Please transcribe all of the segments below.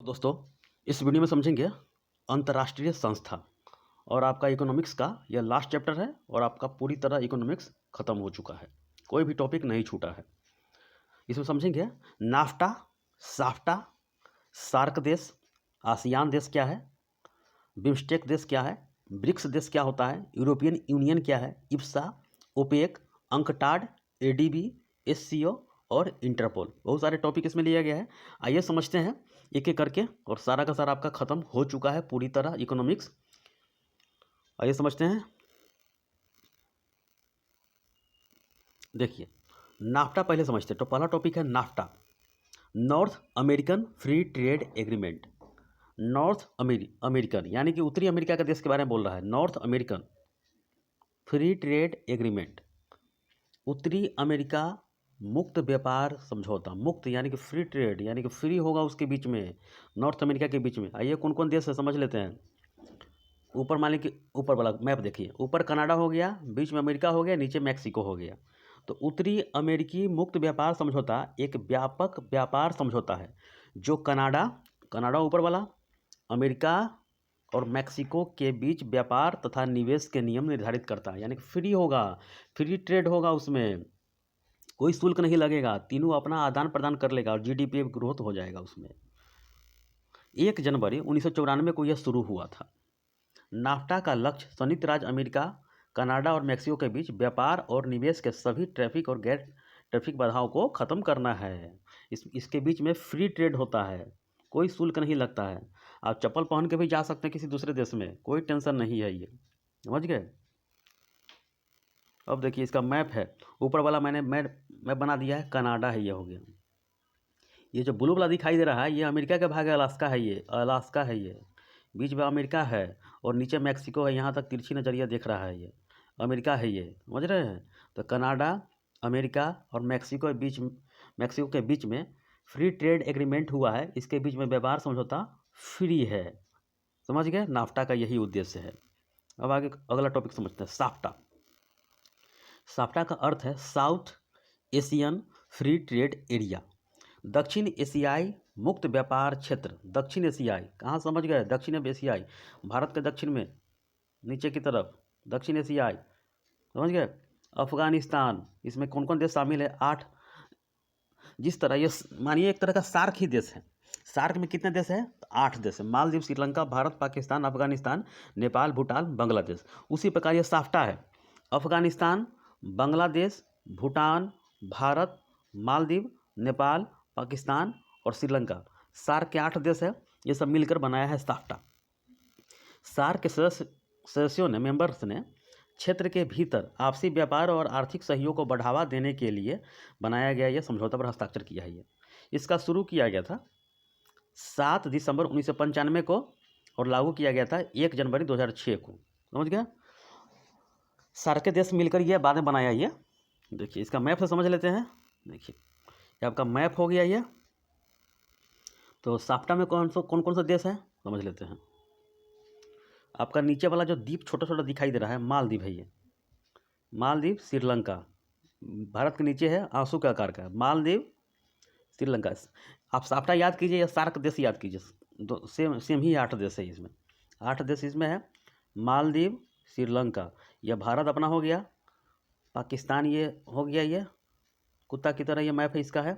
दोस्तों, इस वीडियो में समझेंगे अंतर्राष्ट्रीय संस्था और आपका इकोनॉमिक्स का यह लास्ट चैप्टर है और आपका पूरी तरह इकोनॉमिक्स खत्म हो चुका है। कोई भी टॉपिक नहीं छूटा है। इसमें समझेंगे नाफ्टा, साफ्टा, सार्क देश, आसियान देश क्या है, बिम्स्टेक देश क्या है, ब्रिक्स देश क्या होता है, यूरोपियन यूनियन क्या है, Ipsa, OPEC, UNCTAD, ADB, SCO और इंटरपोल। बहुत सारे टॉपिक इसमें लिया गया है। आइए समझते हैं एक एक करके, और सारा का सारा आपका खत्म हो चुका है पूरी तरह इकोनॉमिक्स। आइए समझते हैं। देखिए, नाफ्टा पहले समझते हैं। तो पहला टॉपिक है NAFTA, north American free trade agreement. North American यानी कि उत्तरी अमेरिका के देश के बारे में बोल रहा है। North American free trade agreement, उत्तरी अमेरिका मुक्त व्यापार समझौता। मुक्त यानी कि फ्री ट्रेड यानी कि फ्री होगा उसके बीच में, नॉर्थ अमेरिका के बीच में। आइए कौन कौन देश है समझ लेते हैं। ऊपर मान लीजिए, ऊपर वाला मैप देखिए, ऊपर कनाडा हो गया, बीच में अमेरिका हो गया, नीचे मैक्सिको हो गया। तो उत्तरी अमेरिकी मुक्त व्यापार समझौता एक व्यापक व्यापार समझौता है जो कनाडा ऊपर वाला, अमेरिका और मैक्सिको के बीच व्यापार तथा निवेश के नियम निर्धारित करता है। यानी कि फ्री होगा, फ्री ट्रेड होगा, उसमें कोई शुल्क नहीं लगेगा, तीनों अपना आदान प्रदान कर लेगा और जीडीपी ग्रोथ हो जाएगा उसमें। 1 जनवरी 1994 को यह शुरू हुआ था। नाफ्टा का लक्ष्य संयुक्त राज्य अमेरिका, कनाडा और मैक्सिको के बीच व्यापार और निवेश के सभी ट्रैफिक और गैर ट्रैफिक बाधाओं को ख़त्म करना है। इसके बीच में फ्री ट्रेड होता है, कोई शुल्क नहीं लगता है। आप चप्पल पहन के भी जा सकते हैं किसी दूसरे देश में, कोई टेंशन नहीं है। ये समझ गए। अब देखिए इसका मैप है, ऊपर वाला मैंने मैप बना दिया है, कनाडा है, ये हो गया। ये जो ब्लू वाला दिखाई दे रहा है ये अमेरिका का भाग है, अलास्का है, ये अलास्का है, ये बीच में अमेरिका है और नीचे मैक्सिको है। यहाँ तक तिरछी नज़रिया देख रहा है, ये अमेरिका है, ये समझ रहे हैं। तो कनाडा, अमेरिका और मैक्सिको के बीच में फ्री ट्रेड एग्रीमेंट हुआ है। इसके बीच में व्यापार समझौता फ्री है। समझ गए, नाफ्टा का यही उद्देश्य है। अब आगे अगला टॉपिक समझते हैं, साफ्टा। साफ्टा का अर्थ है south Asian free trade area, दक्षिण एशियाई मुक्त व्यापार क्षेत्र। दक्षिण एशियाई कहाँ समझ गए, दक्षिण एशियाई भारत के दक्षिण में नीचे की तरफ दक्षिण एशियाई, समझ गए। अफगानिस्तान, इसमें कौन कौन देश शामिल है, 8। जिस तरह ये मानिए एक तरह का सार्क ही देश है। सार्क में कितने देश हैं, 8 देश है, मालदीव, श्रीलंका, भारत, पाकिस्तान, अफगानिस्तान, नेपाल, भूटान, बांग्लादेश। उसी प्रकार ये साफ्टा है, अफगानिस्तान, बांग्लादेश, भूटान, भारत, मालदीव, नेपाल, पाकिस्तान और श्रीलंका, सार्क के 8 देश है। ये सब मिलकर बनाया है साफ्टा। सार्क के सदस्यों ने, मेंबर्स ने क्षेत्र के भीतर आपसी व्यापार और आर्थिक सहयोग को बढ़ावा देने के लिए बनाया गया यह समझौता पर हस्ताक्षर किया है। ये इसका शुरू किया गया था 7 दिसंबर 1995 को और लागू किया गया था 1 जनवरी 2006 को। समझ गया। सार्क के देश मिलकर ये बाद में बनाया। ये देखिए इसका मैप से समझ लेते हैं। देखिए ये आपका मैप हो गया ये। तो साफ्टा में कौन कौन सा देश है समझ लेते हैं। आपका नीचे वाला जो द्वीप छोटा छोटा दिखाई दे रहा है, मालदीव है। ये मालदीव, श्रीलंका, भारत के नीचे है, आंसू के आकार का, मालदीव, श्रीलंका। आप साफ्टा याद कीजिए या सार्क देश याद कीजिए, दो सेम ही 8 देश है इसमें। 8 देश इसमें है, मालदीव, श्रीलंका, यह भारत अपना हो गया, पाकिस्तान ये हो गया, ये कुत्ता की तरह ये मैप है इसका है।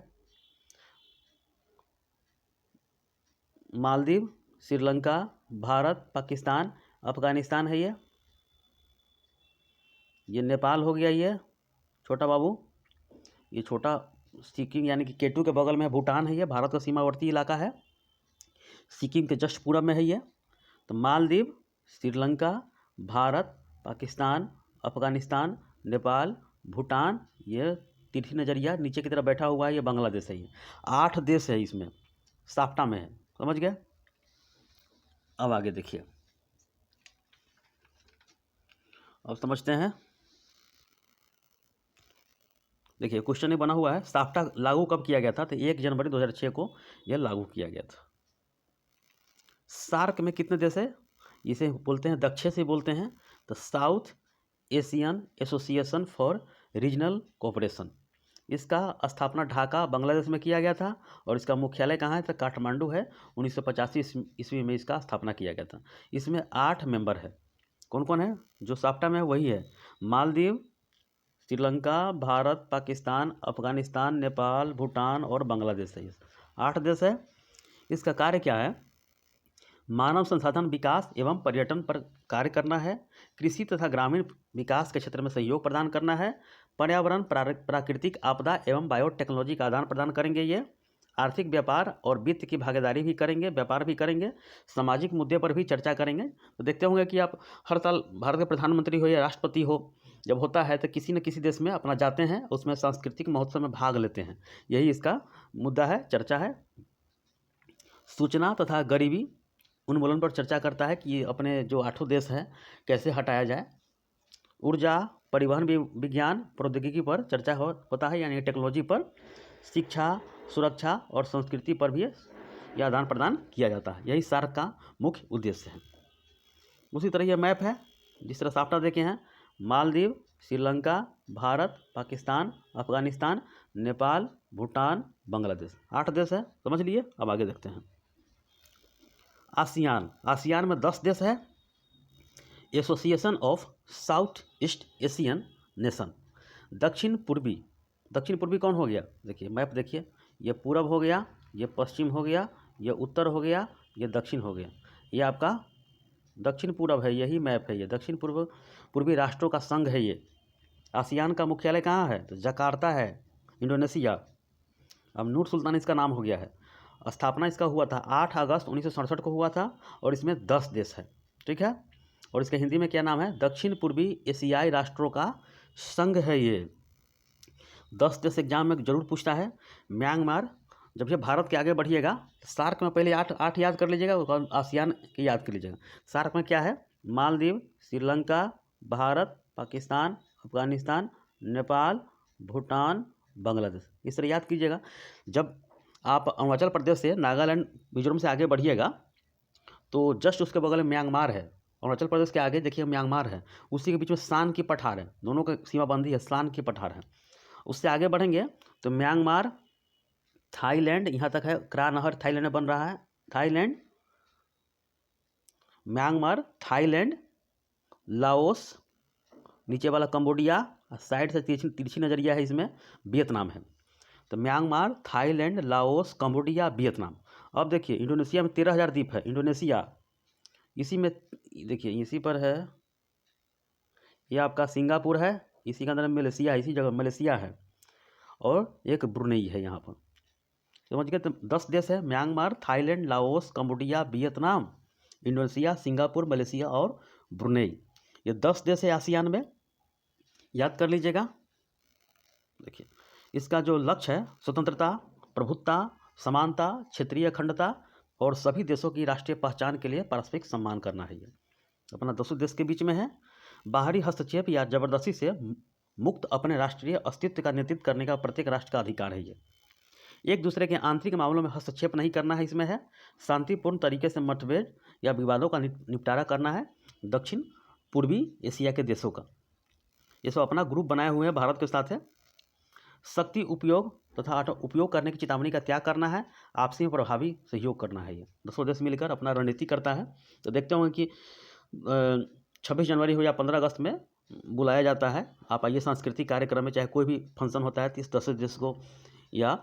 मालदीव, श्रीलंका, भारत, पाकिस्तान, अफगानिस्तान है, ये नेपाल हो गया, ये छोटा बाबू, ये छोटा सिक्किम यानी कि केटू के बगल में भूटान है, ये भारत का सीमावर्ती इलाका है, सिक्किम के जस्ट पूरब में है ये। तो मालदीव, श्रीलंका, भारत, पाकिस्तान, अफगानिस्तान, नेपाल, भूटान, ये तिरछी नज़रिया नीचे की तरफ बैठा हुआ है, ये बांग्लादेश है। ये 8 देश है इसमें, साफ्टा में है। समझ गए। अब आगे देखिए, अब समझते हैं। देखिए क्वेश्चन ही बना हुआ है, साफ्टा लागू कब किया गया था, तो 1 जनवरी 2006 को यह लागू किया गया था। सार्क में कितने देश है, इसे बोलते हैं, दक्षिण से बोलते हैं, तो south Asian association for regional cooperation. इसका स्थापना ढाका बांग्लादेश में किया गया था और इसका मुख्यालय कहाँ है तो काठमांडू है। 1985 ईस्वी में इसका स्थापना किया गया था। इसमें 8 मेंबर है। कौन कौन है? जो साप्टा में है वही है, मालदीव, श्रीलंका, भारत, पाकिस्तान, अफगानिस्तान, नेपाल, भूटान और बांग्लादेश है। 8 देश है। इसका कार्य क्या है? मानव संसाधन विकास एवं पर्यटन पर कार्य करना है, कृषि तथा ग्रामीण विकास के क्षेत्र में सहयोग प्रदान करना है, पर्यावरण, प्राकृतिक आपदा एवं बायोटेक्नोलॉजी का आदान प्रदान करेंगे ये, आर्थिक व्यापार और वित्त की भागीदारी भी करेंगे, व्यापार भी करेंगे, सामाजिक मुद्दे पर भी चर्चा करेंगे। तो देखते होंगे कि आप हर साल भारत के प्रधानमंत्री हो या राष्ट्रपति हो, जब होता है तो किसी न किसी देश में अपना जाते हैं, उसमें सांस्कृतिक महोत्सव में भाग लेते हैं। यही इसका मुद्दा है, चर्चा है। सूचना तथा गरीबी उन्मूलन पर चर्चा करता है कि अपने जो 8 देश हैं कैसे हटाया जाए। ऊर्जा, परिवहन, विज्ञान, प्रौद्योगिकी पर चर्चा होता है, यानी टेक्नोलॉजी पर। शिक्षा, सुरक्षा और संस्कृति पर भी यह आदान प्रदान किया जाता है। यही सार्क का मुख्य उद्देश्य है। उसी तरह यह मैप है, जिस तरह साफ्टा देखे हैं, मालदीव, श्रीलंका, भारत, पाकिस्तान, अफगानिस्तान, नेपाल, भूटान, बांग्लादेश, 8 देश है। समझ लिए। अब आगे देखते हैं। आसियान। आसियान में 10 देश है। Association of south east Asian nation. दक्षिण पूर्वी कौन हो गया? देखिए मैप देखिए, ये पूरब हो गया, ये पश्चिम हो गया, ये उत्तर हो गया, ये दक्षिण हो गया। ये आपका दक्षिण पूरब है, यही मैप है। ये दक्षिण पूर्वी राष्ट्रों का संघ है ये। आसियान का मुख्यालय कहाँ है? तो जकार्ता है, इंडोनेशिया। अब नूर सुल्तान इसका नाम हो गया है। स्थापना इसका हुआ था 8 अगस्त 1967 को हुआ था और इसमें 10 देश है। ठीक है। और इसके हिंदी में क्या नाम है? दक्षिण पूर्वी एशियाई राष्ट्रों का संघ है ये। 10 देश एग्जाम में जरूर पूछता है। म्यांमार। जब ये भारत के आगे बढ़िएगा, सार्क में पहले 8 याद कर लीजिएगा, और आसियान की याद कर लीजिएगा। सार्क में क्या है? मालदीव, श्रीलंका, भारत, पाकिस्तान, अफगानिस्तान, नेपाल, भूटान, बांग्लादेश। इस तरह याद कीजिएगा। जब आप अरुणाचल प्रदेश से, नागालैंड, मिजोरम से आगे बढ़िएगा तो जस्ट उसके बगल में म्यांमार है। अरुणाचल प्रदेश के आगे देखिए म्यांमार है, उसी के बीच में शान की पठार है, दोनों की सीमाबंदी है, शान की पठार है। उससे आगे बढ़ेंगे तो म्यांमार, थाईलैंड, यहाँ तक है। क्रा नहर थाईलैंड में बन रहा है। थाईलैंड, म्यांमार, थाईलैंड, लाओस, नीचे वाला कंबोडिया, साइड से तिरछी नजरिया है इसमें, वियतनाम है। तो Myanmar, Thailand, Laos, Cambodia, Vietnam. अब देखिए इंडोनेशिया में 13,000 द्वीप है। इंडोनेशिया इसी में देखिए, इसी पर है। ये आपका सिंगापुर है, इसी के अंदर मलेशिया है, इसी जगह मलेशिया है, और एक ब्रुनेई है यहाँ पर। समझ गए? तो 10 देश है। Myanmar, Thailand, Laos, Cambodia, Vietnam, Indonesia, Singapore, Malaysia और ब्रुनेई। ये 10 देश है आसियान में, याद कर लीजिएगा। देखिए इसका जो लक्ष्य है, स्वतंत्रता, प्रभुत्ता, समानता, क्षेत्रीय अखंडता और सभी देशों की राष्ट्रीय पहचान के लिए पारस्परिक सम्मान करना है। ये अपना 10 देश के बीच में है। बाहरी हस्तक्षेप या जबरदस्ती से मुक्त अपने राष्ट्रीय अस्तित्व का नेतृत्व करने का प्रत्येक राष्ट्र का अधिकार है। ये एक दूसरे के आंतरिक मामलों में हस्तक्षेप नहीं करना है। इसमें है शांतिपूर्ण तरीके से मतभेद या विवादों का निपटारा करना है। दक्षिण पूर्वी एशिया के देशों का ये सब अपना ग्रुप बनाए हुए हैं, भारत के साथ है। शक्ति उपयोग तथा उपयोग करने की चेतावनी का त्याग करना है। आपसी में प्रभावी सहयोग करना है। ये 10 देश मिलकर अपना रणनीति करता है। तो देखते होंगे कि 26 जनवरी हो या 15 अगस्त में बुलाया जाता है। आप आइए सांस्कृतिक कार्यक्रम में, चाहे कोई भी फंक्शन होता है तो इस 10 देश को, या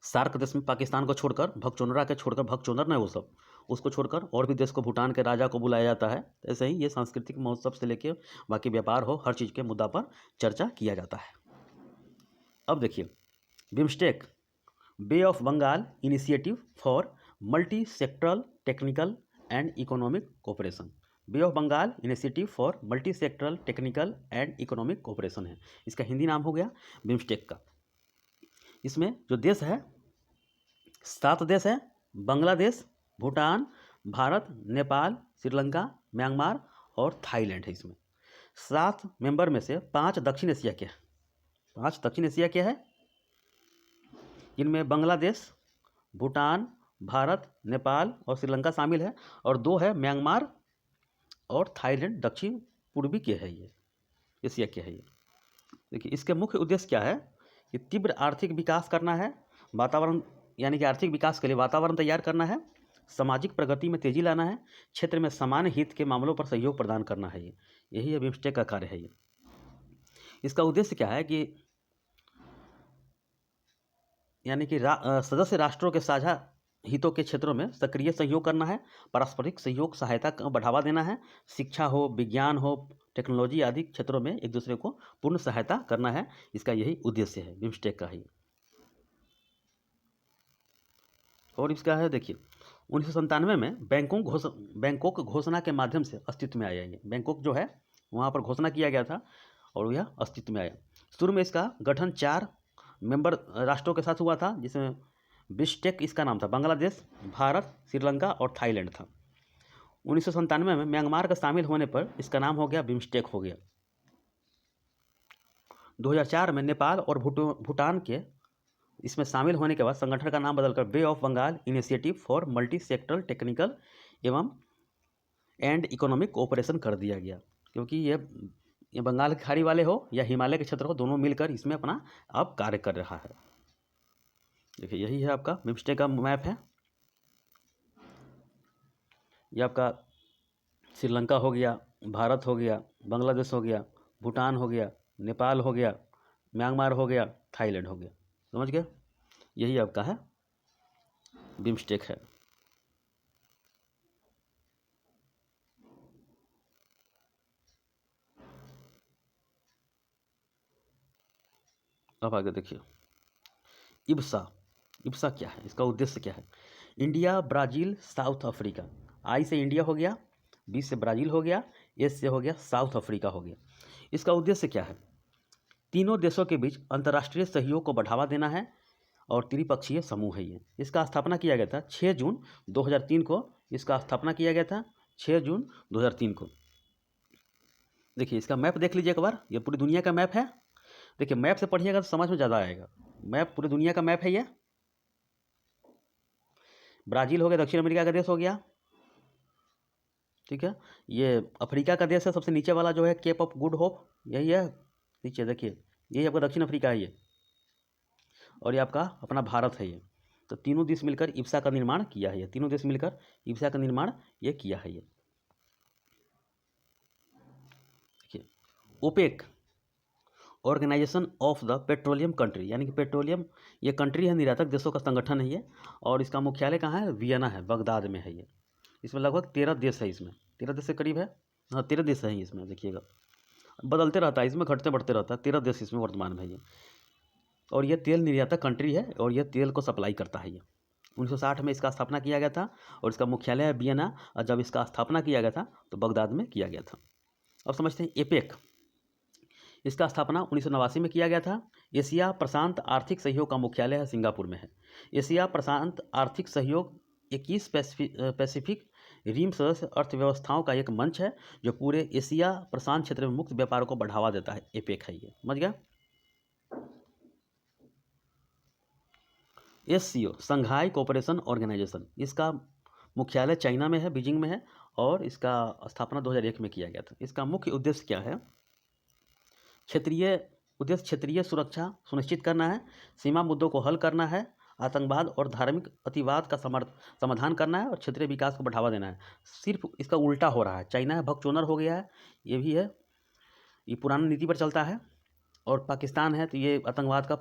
सार्क देश में पाकिस्तान को छोड़कर, भगचोनरा के छोड़कर, भगचोनर न वो सब, उसको छोड़कर और भी देश को, भूटान के राजा को बुलाया जाता है। ऐसे ही ये सांस्कृतिक महोत्सव से लेके बाकी व्यापार हो, हर चीज़ के मुद्दा पर चर्चा किया जाता है। अब देखिए BIMSTEC, bay of Bengal initiative for multi sectoral technical and economic cooperation. Bay of Bengal initiative for multi sectoral technical and economic cooperation है। इसका हिंदी नाम हो गया बिम्स्टेक का। इसमें जो देश है 7 देश है। बांग्लादेश, भूटान, भारत, नेपाल, श्रीलंका, म्यांमार और थाईलैंड है। इसमें 7 मेंबर में से 5 दक्षिण एशिया के हैं। 5 दक्षिण एशिया के हैं, जिनमें बांग्लादेश, भूटान, भारत, नेपाल और श्रीलंका शामिल है, और 2 है म्यांमार और थाईलैंड, दक्षिण पूर्वी के है, ये एशिया के है। ये देखिए इसके मुख्य उद्देश्य क्या है? कि तीव्र आर्थिक विकास करना है, वातावरण यानी कि आर्थिक विकास के लिए वातावरण तैयार करना है, सामाजिक प्रगति में तेजी लाना है, क्षेत्र में समान हित के मामलों पर सहयोग प्रदान करना है। यही है बिम्स्टेक का कार्य है। ये इसका उद्देश्य क्या है कि यानी कि सदस्य राष्ट्रों के साझा हितों के क्षेत्रों में सक्रिय सहयोग करना है, पारस्परिक सहयोग सहायता को बढ़ावा देना है, शिक्षा हो, विज्ञान हो, टेक्नोलॉजी आदि क्षेत्रों में एक दूसरे को पूर्ण सहायता करना है। इसका यही उद्देश्य है बिम्स्टेक का ही। और इसका है देखिए 1997 में बैंकॉक घोषणा के माध्यम से अस्तित्व में आया। ये बैंकॉक जो है वहाँ पर घोषणा किया गया था और यह अस्तित्व में आया। शुरू में इसका गठन 4 मेंबर राष्ट्रों के साथ हुआ था, जिसमें बिम्स्टेक इसका नाम था। बांग्लादेश, भारत, श्रीलंका और थाईलैंड था। 1997 में म्यांमार का शामिल होने पर इसका नाम हो गया बिम्स्टेक हो गया। 2004 में नेपाल और भूटान के इसमें शामिल होने के बाद संगठन का नाम बदलकर bay of Bengal initiative for multi sectoral technical एवं एंड इकोनॉमिक कोऑपरेशन कर दिया गया, क्योंकि ये बंगाल की खाड़ी वाले हो या हिमालय के क्षेत्र हो, दोनों मिलकर इसमें अपना अब कार्य कर रहा है। देखिए यही है आपका बिम्स्टेक का मैप है। ये आपका श्रीलंका हो गया, भारत हो गया, बांग्लादेश हो गया, भूटान हो गया, नेपाल हो गया, म्यांमार हो गया, थाईलैंड हो गया। समझ गए? यही आपका है बिम्स्टेक है। अब आगे देखिए इब्सा। इब्सा क्या है, इसका उद्देश्य क्या है? India, Brazil, South Africa. I से इंडिया हो गया, बी से ब्राज़ील हो गया, एस से हो गया साउथ अफ्रीका हो गया। इसका उद्देश्य क्या है? तीनों देशों के बीच अंतर्राष्ट्रीय सहयोग को बढ़ावा देना है और त्रिपक्षीय समूह है ये। इसका स्थापना किया गया था 6 जून 2003 को। इसका स्थापना किया गया था 6 जून 2003 को। देखिए इसका मैप देख लीजिए एक बार। ये पूरी दुनिया का मैप है। देखिए मैप से पढ़िएगा तो समझ में ज़्यादा आएगा। मैप पूरी दुनिया का मैप है ये। ब्राज़ील हो गया, दक्षिण अमेरिका का देश हो गया, ठीक है। ये अफ्रीका का देश है, सबसे नीचे वाला जो है केप ऑफ गुड होप, यही है नीचे देखिए, यही आपका दक्षिण अफ्रीका है ये। और ये आपका अपना भारत है ये। तो तीनों देश मिलकर इब्सा का निर्माण किया है। ये तीनों देश मिलकर इब्सा का निर्माण ये किया है। ये देखिए OPEC, organization of the petroleum country, यानी कि पेट्रोलियम ये कंट्री है, निर्यातक देशों का संगठन है ये। और इसका मुख्यालय कहाँ है? वियना है, बगदाद में है ये। इसमें लगभग 13 देश है। इसमें 13 देश से करीब है, हाँ 13 देश हैं इसमें। देखिएगा बदलते रहता है, इसमें घटते बढ़ते रहता है। 13 देश इसमें वर्तमान में है ये। और ये तेल निर्यातक कंट्री है और ये तेल को सप्लाई करता है ये। 1960 में इसका स्थापना किया गया था और इसका मुख्यालय है वियना। और जब इसका स्थापना किया गया था तो बगदाद में किया गया था। अब समझते हैं एपेक। इसका स्थापना 1989 में किया गया था। एशिया प्रशांत आर्थिक सहयोग का मुख्यालय है सिंगापुर में है। एशिया प्रशांत आर्थिक सहयोग 21 पैसिफिक रिम सदस्य अर्थव्यवस्थाओं का एक मंच है जो पूरे एशिया प्रशांत क्षेत्र में मुक्त व्यापार को बढ़ावा देता है। एपेक है ये, समझ गया। SCO संघाई कोऑपरेशन ऑर्गेनाइजेशन, इसका मुख्यालय चाइना में है, बीजिंग में है। और इसका स्थापना 2001 में किया गया था। इसका मुख्य उद्देश्य क्या है? क्षेत्रीय सुरक्षा सुनिश्चित करना है, सीमा मुद्दों को हल करना है, आतंकवाद और धार्मिक अतिवाद का समाधान करना है और क्षेत्रीय विकास को बढ़ावा देना है। सिर्फ इसका उल्टा हो रहा है। चाइना है भगचोनर हो गया है, ये भी है, ये पुरानी नीति पर चलता है। और पाकिस्तान है तो ये आतंकवाद का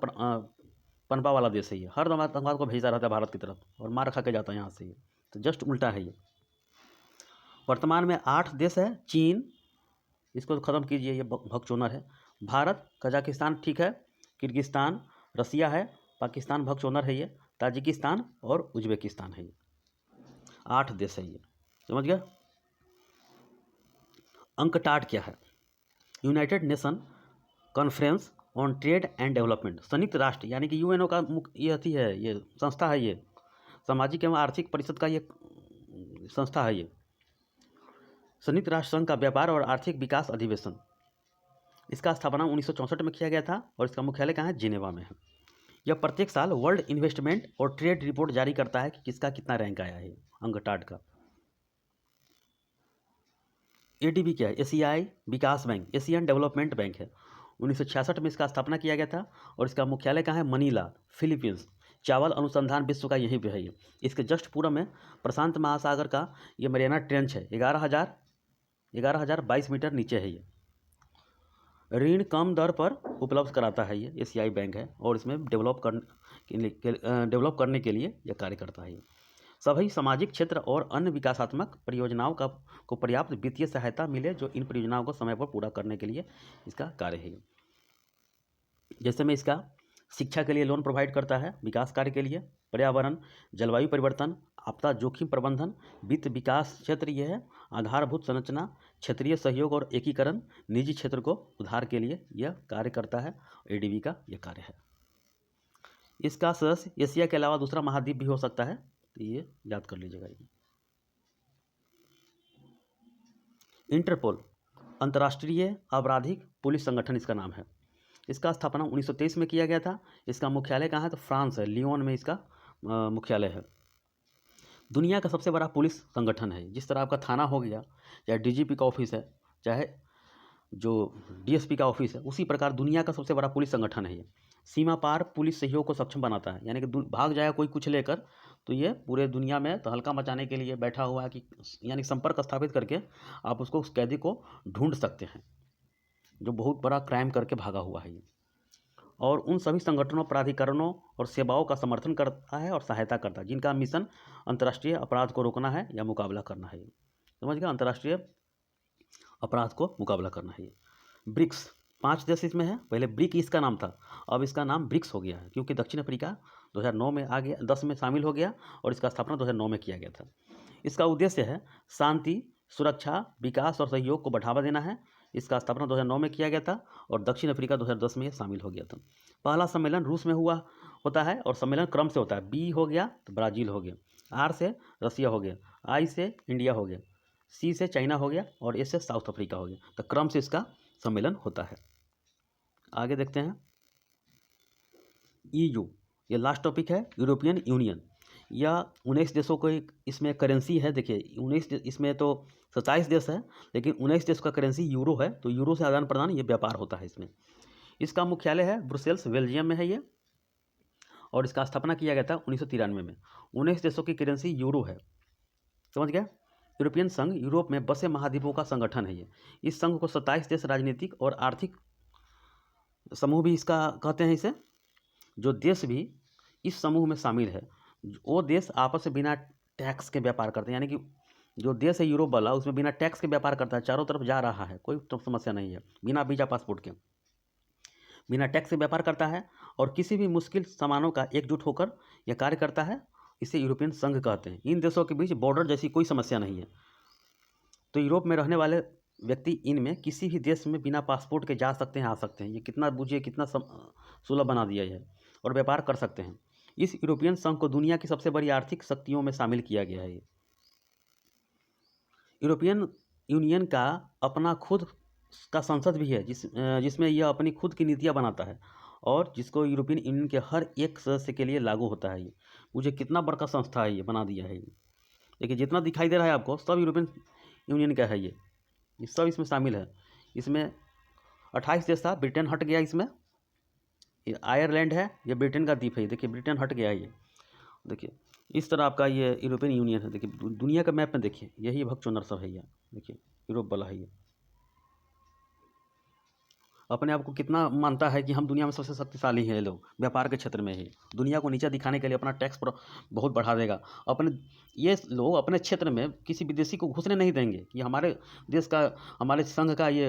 पनपा वाला देश है। ये हर दम आतंकवाद को भेजता रहता है भारत की तरफ और मार खा के जाता है यहाँ से। ये तो जस्ट उल्टा है ये। वर्तमान में 8 देश है। चीन, इसको तो ख़त्म कीजिए, ये भगचोनर है। भारत, कजाकिस्तान ठीक है, किर्गिस्तान, रसिया है, पाकिस्तान भगचोनर है ये, ताजिकिस्तान और उज्बेकिस्तान है ये। 8 देश है ये, समझ गया। अंकटाड क्या है? United nation conference on trade and development, संयुक्त राष्ट्र यानी कि UNO का ये अथी है, ये संस्था है। ये सामाजिक एवं आर्थिक परिषद का ये संस्था है। ये संयुक्त राष्ट्र संघ का व्यापार और आर्थिक विकास अधिवेशन, इसका स्थापना 1964 में किया गया था और इसका मुख्यालय कहाँ है? जिनेवा में है। यह प्रत्येक साल वर्ल्ड इन्वेस्टमेंट और ट्रेड रिपोर्ट जारी करता है कि किसका कितना रैंक आया है अंकटाड का। ADB क्या है? एशियाई विकास बैंक, एशियन डेवलपमेंट बैंक है। 1966 में इसका स्थापना किया गया था और इसका मुख्यालय कहाँ है? Manila, Philippines. चावल अनुसंधान विश्व का यहीं पे है ये। इसके जस्ट पूर्व में प्रशांत महासागर का ये मरियाना ट्रेंच है, 11,022 मीटर नीचे है ये। ऋण कम दर पर उपलब्ध कराता है ये, एशियाई बैंक है, और इसमें डेवलप करने के लिए यह कार्य करता है ये। सभी सामाजिक क्षेत्र और अन्य विकासात्मक परियोजनाओं को पर्याप्त वित्तीय सहायता मिले जो इन परियोजनाओं को समय पर पूरा करने के लिए इसका कार्य है। जैसे में इसका शिक्षा के लिए लोन प्रोवाइड करता है, विकास कार्य के लिए, पर्यावरण, जलवायु परिवर्तन, आपदा जोखिम प्रबंधन, वित्त विकास क्षेत्र यह है, आधारभूत संरचना, क्षेत्रीय सहयोग और एकीकरण, निजी क्षेत्र को उधार के लिए यह कार्य करता है। एडीबी का यह कार्य है। इसका सदस्य एशिया के अलावा दूसरा महाद्वीप भी हो सकता है, तो ये याद कर लीजिएगा। इंटरपोल, अंतर्राष्ट्रीय आपराधिक पुलिस संगठन इसका नाम है। इसका स्थापना 1923 में किया गया था। इसका मुख्यालय कहाँ है? तो फ्रांस है, लियोन में इसका मुख्यालय है। दुनिया का सबसे बड़ा पुलिस संगठन है। जिस तरह आपका थाना हो गया, चाहे डीजीपी का ऑफिस है, चाहे जो डीएसपी का ऑफिस है, उसी प्रकार दुनिया का सबसे बड़ा पुलिस संगठन है ये। सीमा पार पुलिस सहयोग को सक्षम बनाता है, यानी कि भाग जाएगा कोई कुछ लेकर तो ये पूरे दुनिया में तहलका मचाने के लिए बैठा हुआ है कि यानी संपर्क स्थापित करके आप उसको, उस कैदी को ढूंढ सकते हैं जो बहुत बड़ा क्राइम करके भागा हुआ है ये। और उन सभी संगठनों, प्राधिकरणों और सेवाओं का समर्थन करता है और सहायता करता है जिनका मिशन अंतर्राष्ट्रीय अपराध को रोकना है या मुकाबला करना है। समझ गया? अंतर्राष्ट्रीय अपराध को मुकाबला करना है। ब्रिक्स, 5 देश इसमें है। पहले ब्रिक इसका नाम था, अब इसका नाम ब्रिक्स हो गया है क्योंकि दक्षिण अफ्रीका 2009 में आ गया, 10 में शामिल हो गया और इसका स्थापना 2009 में किया गया था। इसका उद्देश्य है शांति, सुरक्षा, विकास और सहयोग को बढ़ावा देना है। इसका स्थापना 2009 में किया गया था और दक्षिण अफ्रीका 2010 में शामिल हो गया था। पहला सम्मेलन रूस में होता है और सम्मेलन क्रम से होता है। बी हो गया तो ब्राज़ील हो गया, आर से रसिया हो गया, आई से इंडिया हो गया, सी से चाइना हो गया और एस से साउथ अफ्रीका हो गया। तो क्रम से इसका सम्मेलन होता है। आगे देखते हैं EU, ये लास्ट टॉपिक है। यूरोपियन यूनियन, या 19 देशों को इसमें करेंसी है। देखिए 19 इसमें तो 27 देश है, लेकिन 19 देश का करेंसी यूरो है, तो यूरो से आदान प्रदान ये व्यापार होता है इसमें। इसका मुख्यालय है ब्रुसेल्स, बेल्जियम में है ये, और इसका स्थापना किया गया था 1993 में। 19 देशों की करेंसी यूरो है। समझ गया? यूरोपियन संघ यूरोप में बसे महाद्वीपों का संगठन है ये। इस संघ को 27 देश राजनीतिक और आर्थिक समूह भी इसका कहते हैं इसे। जो देश भी इस समूह में शामिल है वो देश आपस में बिना टैक्स के व्यापार करते हैं, यानी कि जो देश है यूरोप वाला उसमें बिना टैक्स के व्यापार करता है, चारों तरफ जा रहा है, कोई तो समस्या नहीं है, बिना वीजा पासपोर्ट के बिना टैक्स के व्यापार करता है और किसी भी मुश्किल सामानों का एकजुट होकर यह कार्य करता है। इसे यूरोपियन संघ कहते हैं। इन देशों के बीच बॉर्डर जैसी कोई समस्या नहीं है, तो यूरोप में रहने वाले व्यक्ति इनमें किसी भी देश में बिना पासपोर्ट के जा सकते हैं, आ सकते हैं। ये कितना बूझिए कितना सुलभ बना दिया है, और व्यापार कर सकते हैं। इस यूरोपियन संघ को दुनिया की सबसे बड़ी आर्थिक शक्तियों में शामिल किया गया है। यूरोपियन यूनियन का अपना खुद का संसद भी है जिसमें यह अपनी खुद की नीतियां बनाता है और जिसको यूरोपियन यूनियन के हर एक सदस्य के लिए लागू होता है। ये मुझे कितना बड़ा संस्था है, ये बना दिया है। देखिए जितना दिखाई दे रहा है आपको सब यूरोपियन यूनियन का है। ये सब इसमें शामिल है। इसमें 28 देश था, ब्रिटेन हट गया इसमें। ये आयरलैंड है, ये ब्रिटेन का द्वीप है। देखिए ब्रिटेन हट गया है ये। देखिए इस तरह आपका ये यूरोपियन यूनियन है। देखिए दुनिया के मैप में देखिए यही भगचोनर सब है। ये देखिए यूरोप वाला है। ये अपने आप को कितना मानता है कि हम दुनिया में सबसे शक्तिशाली हैं। लोग व्यापार के क्षेत्र में ही दुनिया को नीचे दिखाने के लिए अपना टैक्स बहुत बढ़ा देगा। ये लोग अपने क्षेत्र में किसी विदेशी को घुसने नहीं देंगे कि हमारे देश का, हमारे संघ का ये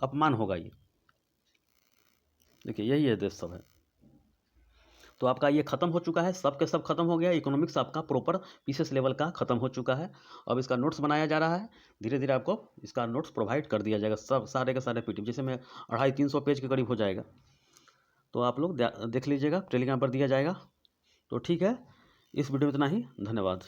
अपमान होगा। ये देखिए यही है देश सब है। तो आपका ये खत्म हो चुका है, सब के सब खत्म हो गया। इकोनॉमिक्स आपका प्रॉपर पीसेस लेवल का खत्म हो चुका है। अब इसका नोट्स बनाया जा रहा है, धीरे धीरे आपको इसका नोट्स प्रोवाइड कर दिया जाएगा। सब सारे के सारे पीडीएफ जैसे में 250-300 पेज के करीब हो जाएगा। तो आप लोग देख लीजिएगा, टेलीग्राम पर दिया जाएगा। तो ठीक है, इस वीडियो में इतना ही। धन्यवाद।